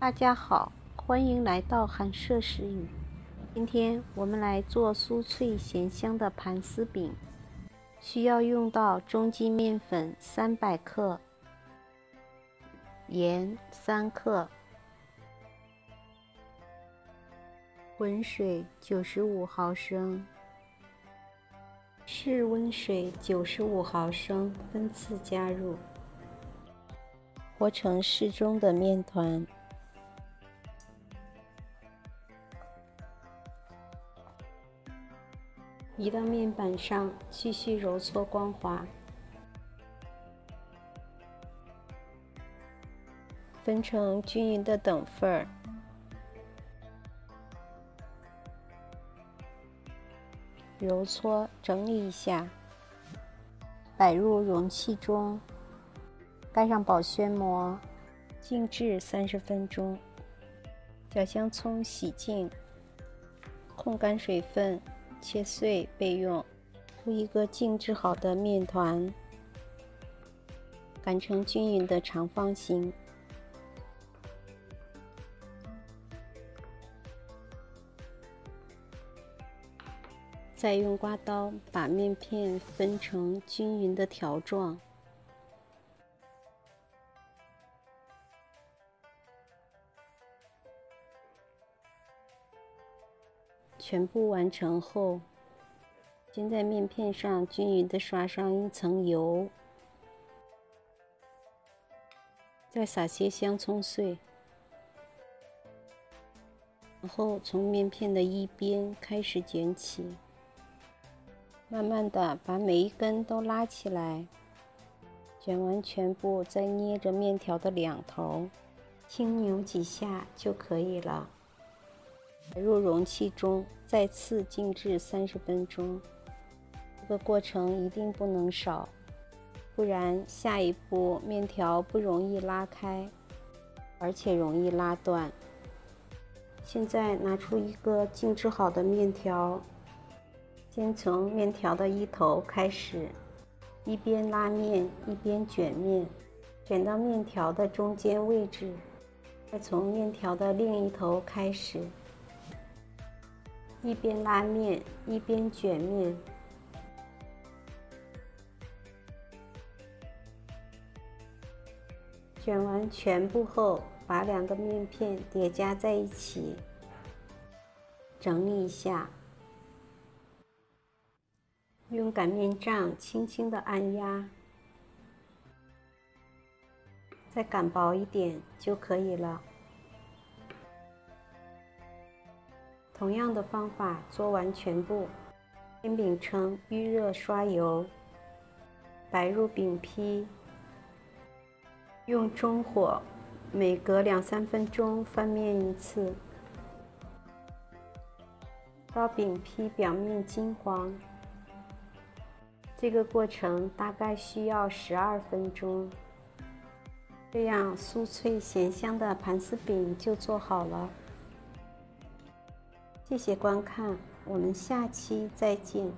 大家好，欢迎来到韩舍食语。今天我们来做酥脆咸香的盘丝饼，需要用到中筋面粉300克、盐3克、温水95毫升、室温水95毫升，分次加入，和成适中的面团。移到面板上，继续揉搓光滑，分成均匀的等份儿，揉搓整理一下，摆入容器中，盖上保鲜膜，静置30分钟。角香葱洗净，控干水分，切碎备用。铺一个静置好的面团，擀成均匀的长方形。再用刮刀把面片分成均匀的条状。全部完成后，先在面片上均匀地刷上一层油，再撒些香葱碎，然后从面片的一边开始卷起，慢慢的把每一根都拉起来，卷完全部再捏着面条的两头，轻扭几下就可以了。摆入容器中，再次静置30分钟。这个过程一定不能少，不然下一步面条不容易拉开，而且容易拉断。现在拿出一个静置好的面条，先从面条的一头开始，一边拉面一边卷面，卷到面条的中间位置，再从面条的另一头开始，一边拉面一边卷面，卷完全部后，把两个面片叠加在一起，整理一下，用擀面杖轻轻地按压，再擀薄一点就可以了。同样的方法做完全部。煎饼铛预热刷油，摆入饼坯，用中火，每隔2-3分钟翻面一次，到饼坯表面金黄。这个过程大概需要12分钟。这样酥脆咸香的盘丝饼就做好了。谢谢观看，我们下期再见。